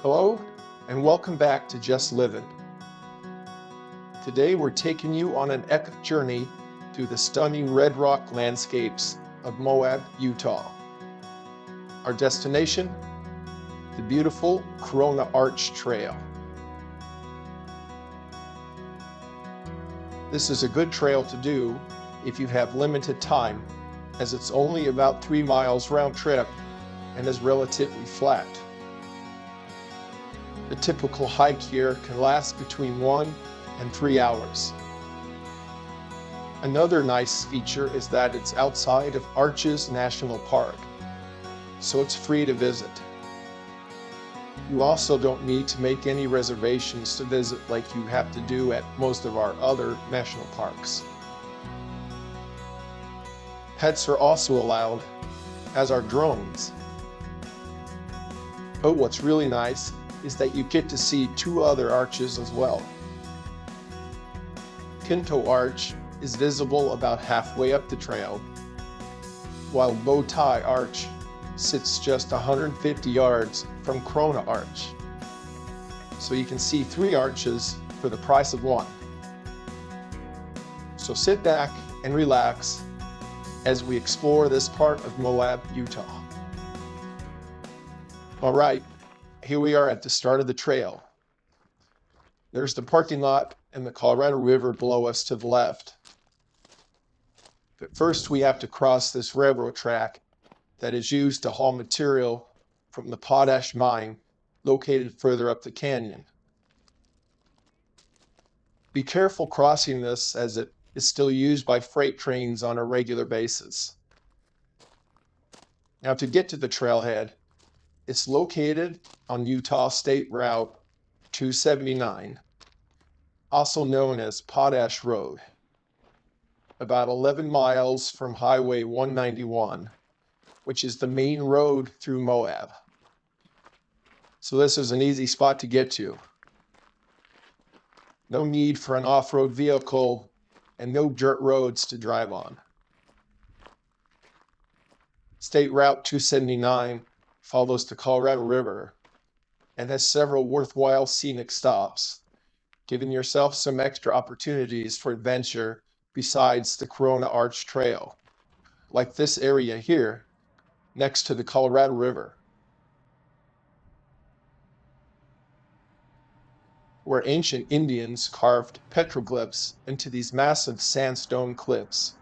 Hello, and welcome back to Just Living. Today we're taking you on an epic journey through the stunning red rock landscapes of Moab, Utah. Our destination, the beautiful Corona Arch Trail. This is a good trail to do if you have limited time, as it's only about 3 miles round trip and is relatively flat. The typical hike here can last between 1 and 3 hours. Another nice feature is that it's outside of Arches National Park, so it's free to visit. You also don't need to make any reservations to visit like you have to do at most of our other national parks. Pets are also allowed, as are drones. But what's really nice is that you get to see 2 other arches as well. Pinto Arch is visible about halfway up the trail, while Bowtie Arch sits just 150 yards from Corona Arch. So you can see 3 arches for the price of 1. So sit back and relax as we explore this part of Moab, Utah. All right, here we are at the start of the trail. There's the parking lot and the Colorado River below us to the left. But first we have to cross this railroad track that is used to haul material from the potash mine located further up the canyon. Be careful crossing this, as it is still used by freight trains on a regular basis. Now, to get to the trailhead, it's located on Utah State Route 279, also known as Potash Road, about 11 miles from Highway 191, which is the main road through Moab. So this is an easy spot to get to. No need for an off-road vehicle and no dirt roads to drive on. State Route 279 follows the Colorado River and has several worthwhile scenic stops, giving yourself some extra opportunities for adventure besides the Corona Arch Trail, like this area here next to the Colorado River, where ancient Indians carved petroglyphs into these massive sandstone cliffs.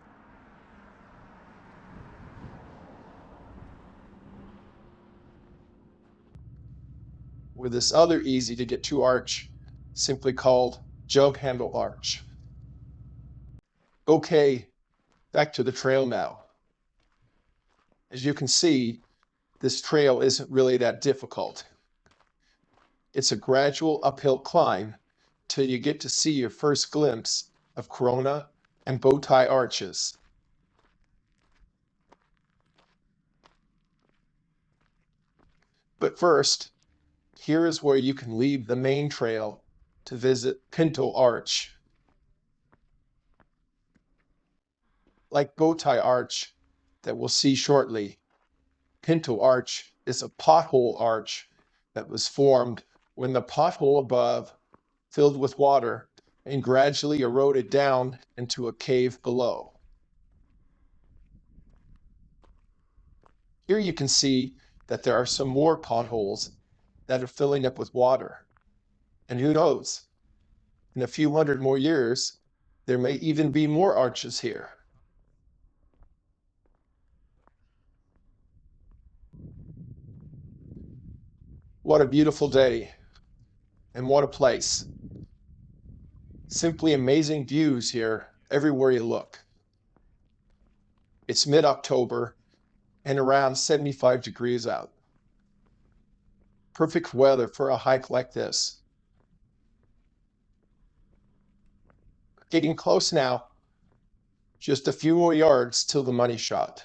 With this other easy to get to arch, simply called Jug Handle Arch. Okay, back to the trail now. As you can see, this trail isn't really that difficult. It's a gradual uphill climb till you get to see your first glimpse of Corona and Bowtie Arches. But first, here is where you can leave the main trail to visit Pinto Arch. Like Bowtie Arch that we'll see shortly, Pinto Arch is a pothole arch that was formed when the pothole above filled with water and gradually eroded down into a cave below. Here you can see that there are some more potholes that are filling up with water. And who knows, in a few hundred more years, there may even be more arches here. What a beautiful day, and what a place. Simply amazing views here everywhere you look. It's mid-October and around 75 degrees out. Perfect weather for a hike like this. Getting close now. Just a few more yards till the money shot.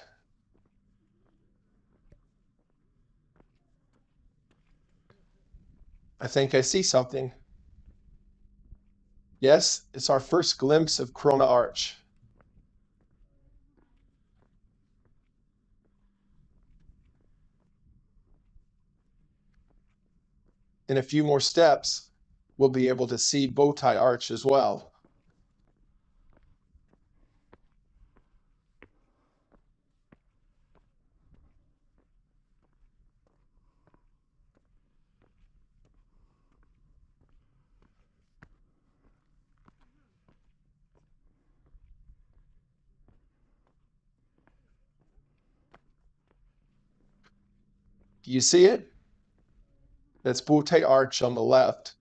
I think I see something. Yes, it's our first glimpse of Corona Arch. In a few more steps, we'll be able to see Bowtie Arch as well. Do you see it? That's Bowtie Arch on the left,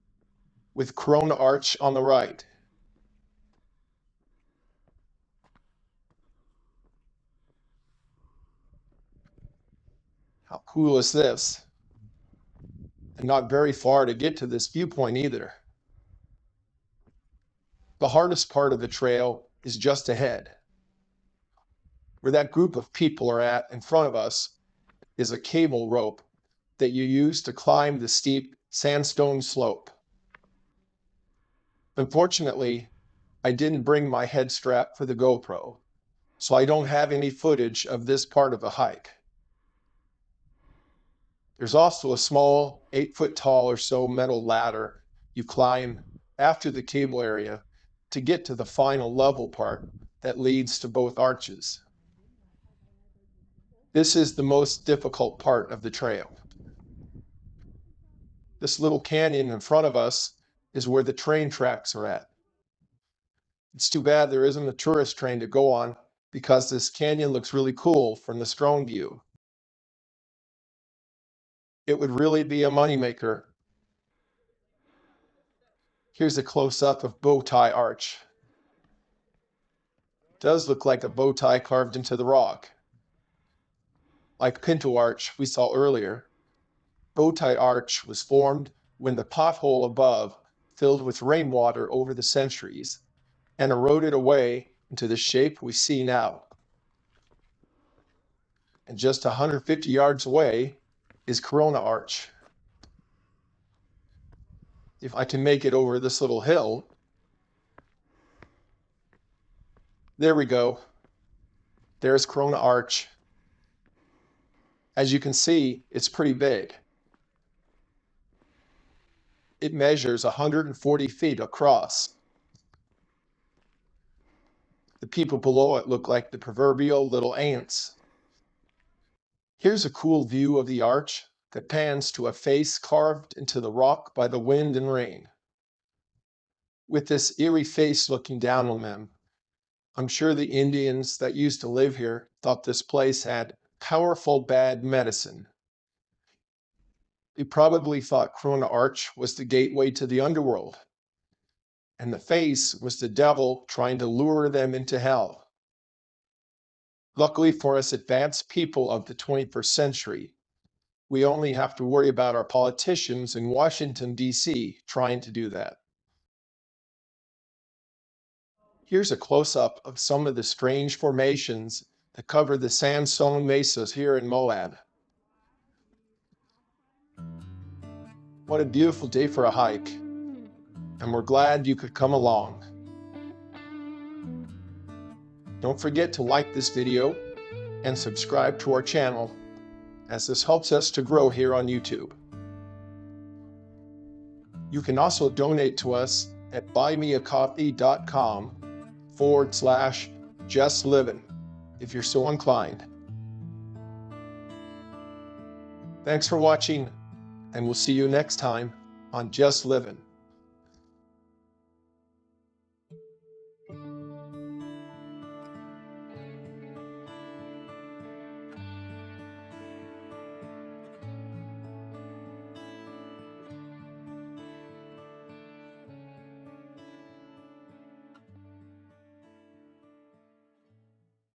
with Corona Arch on the right. How cool is this? And not very far to get to this viewpoint either. The hardest part of the trail is just ahead. Where that group of people are at in front of us is a cable rope that you use to climb the steep sandstone slope. Unfortunately, I didn't bring my head strap for the GoPro, so I don't have any footage of this part of the hike. There's also a small 8-foot tall or so metal ladder you climb after the cable area to get to the final level part that leads to both arches. This is the most difficult part of the trail. This little canyon in front of us is where the train tracks are at. It's too bad there isn't a tourist train to go on because this canyon looks really cool from the drone view. It would really be a moneymaker. Here's a close-up of Bowtie Arch. It does look like a bow tie carved into the rock. Like Pinto Arch we saw earlier, Bowtie Arch was formed when the pothole above filled with rainwater over the centuries and eroded away into the shape we see now. And just 150 yards away is Corona Arch. If I can make it over this little hill, there we go. There's Corona Arch. As you can see, it's pretty big. It measures 140 feet across. The people below it look like the proverbial little ants. Here's a cool view of the arch that pans to a face carved into the rock by the wind and rain. With this eerie face looking down on them, I'm sure the Indians that used to live here thought this place had powerful bad medicine. They probably thought Corona Arch was the gateway to the underworld, and the face was the devil trying to lure them into hell. Luckily for us advanced people of the 21st century, we only have to worry about our politicians in Washington, D.C. trying to do that. Here's a close-up of some of the strange formations that cover the sandstone mesas here in Moab. What a beautiful day for a hike, and we're glad you could come along. Don't forget to like this video and subscribe to our channel, as this helps us to grow here on YouTube. You can also donate to us at buymeacoffee.com/justlivin' if you're so inclined. Thanks for watching, and we'll see you next time on Just Livin'.